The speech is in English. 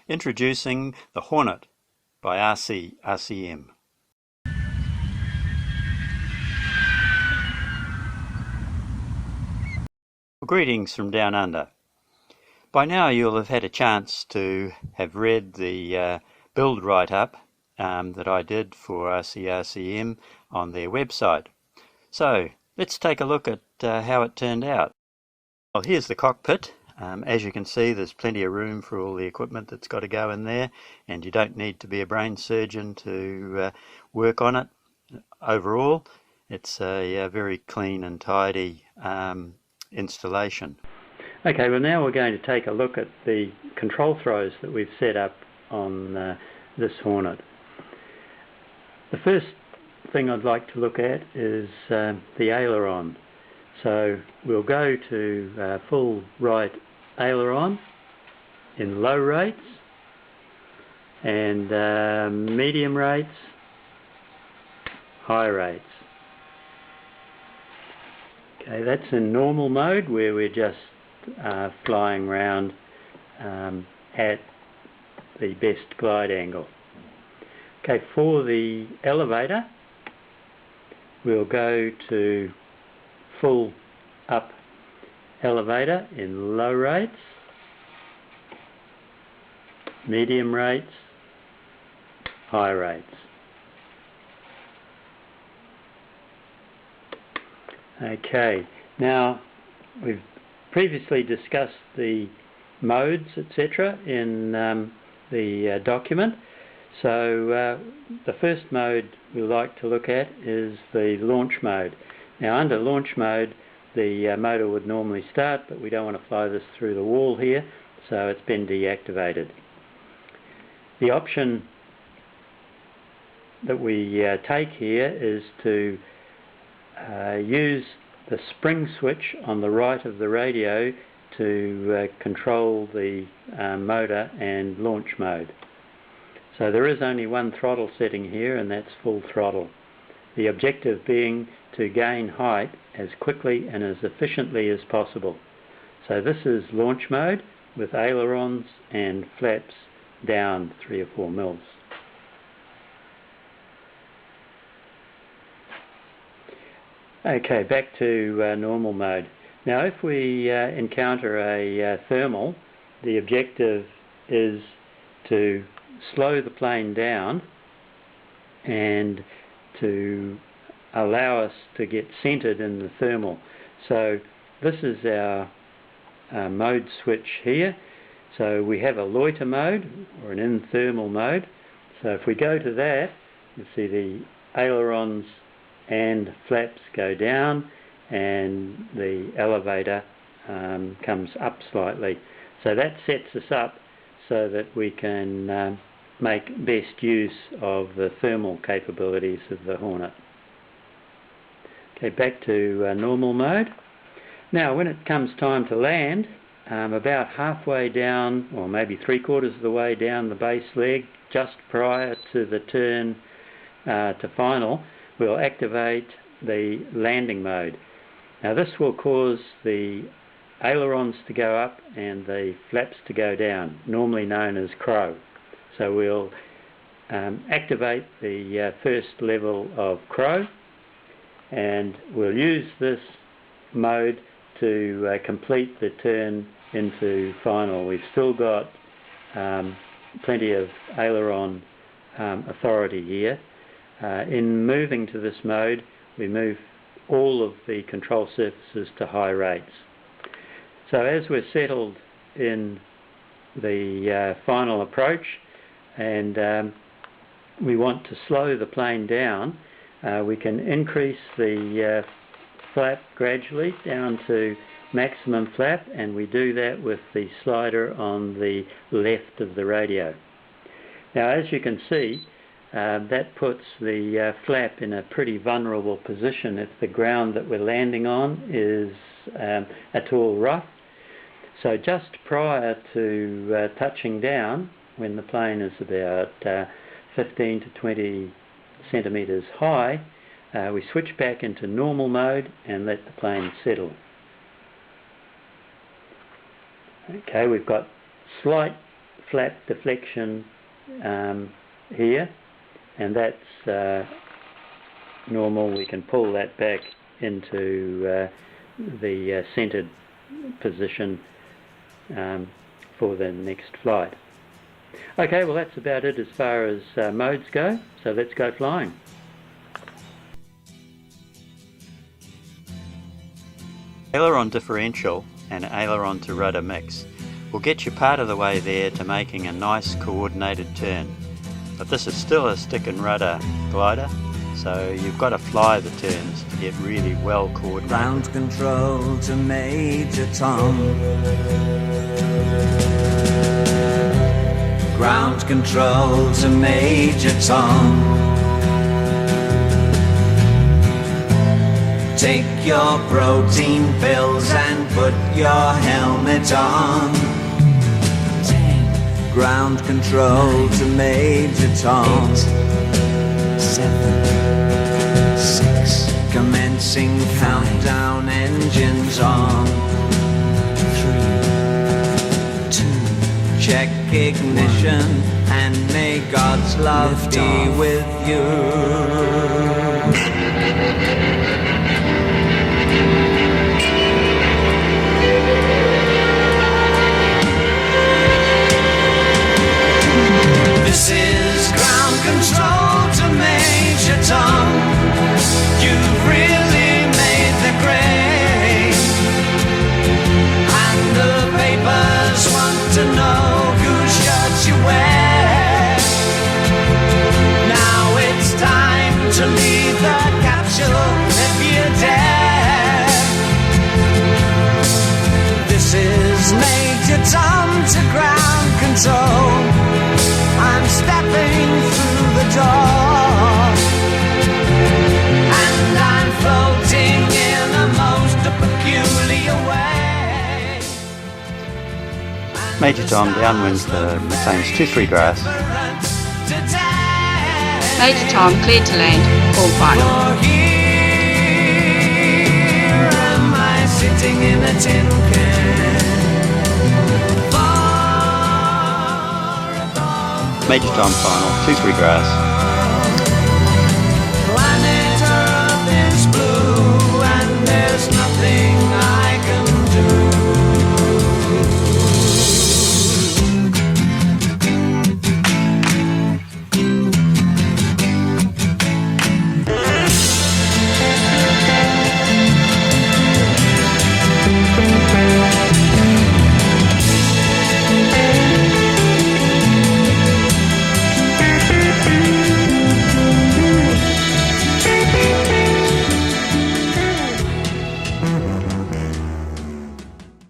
Introducing the Hornet by RCM. Greetings from down under. By now you'll have had a chance to have read the build write-up that I did for RCM on their website. So let's take a look at how it turned out. Well, here's the cockpit. As you can see, there's plenty of room for all the equipment that's got to go in there, and you don't need to be a brain surgeon to work on it. Overall, it's a very clean and tidy installation. Okay, well now we're going to take a look at the control throws that we've set up on this Hornet. The first thing I'd like to look at is the aileron. So we'll go to full right aileron in low rates and medium rates, high rates. Okay, that's in normal mode where we're just flying around at the best glide angle. Okay, for the elevator we'll go to full up elevator in low rates, medium rates, high rates. Okay, now we've previously discussed the modes, etc. in the document. So the first mode we like to look at is the launch mode. Now under launch mode the motor would normally start, but we don't want to fly this through the wall here, so it's been deactivated. The option that we take here is to use the spring switch on the right of the radio to control the motor and launch mode. So there is only one throttle setting here, and that's full throttle. The objective being to gain height as quickly and as efficiently as possible. So this is launch mode with ailerons and flaps down 3 or 4 mils. Okay, back to normal mode. Now if we encounter a thermal, the objective is to slow the plane down and to allow us to get centered in the thermal. So this is our mode switch here. So we have a loiter mode or an in thermal mode. So if we go to that, you see the ailerons and flaps go down and the elevator comes up slightly. So that sets us up so that we can make best use of the thermal capabilities of the Hornet. Okay, back to normal mode. Now when it comes time to land, about halfway down, or maybe 3/4 of the way down the base leg, just prior to the turn to final, we'll activate the landing mode. Now this will cause the ailerons to go up and the flaps to go down, normally known as crow. So we'll activate the first level of crow, and we'll use this mode to complete the turn into final. We've still got plenty of aileron authority here. In moving to this mode, we move all of the control surfaces to high rates. So as we're settled in the final approach and we want to slow the plane down, we can increase the flap gradually down to maximum flap, and we do that with the slider on the left of the radio. Now as you can see, that puts the flap in a pretty vulnerable position if the ground that we're landing on is at all rough. So just prior to touching down, when the plane is about 15 to 20 centimeters high, we switch back into normal mode and let the plane settle. Okay, we've got slight flat deflection here, and that's normal. We can pull that back into the centered position for the next flight. Okay, well that's about it as far as modes go, so let's go flying. Aileron differential and aileron to rudder mix will get you part of the way there to making a nice coordinated turn. But this is still a stick and rudder glider, so you've got to fly the turns to get really well coordinated. Ground control to Major Tom. Ground control to Major Tom. Take your protein pills and put your helmet on. 10. Ground control to Major Tom. 8, 7, 6. Commencing countdown, engines on. 3, 2. Check ignition and may God's love be with you. This is ground control to Major Tom. You've really made the grade, and the papers want to know whose shirt you wear. Now it's time to leave the capsule if you dare. This is Major Tom to ground control. I'm stepping through the door, and I'm floating in a most peculiar way. Major Tom, downwind for maintains 2-3 grass. Major Tom, cleared to land, full final. Here am I sitting in a tin can. Major Tom final, 2-3 grass.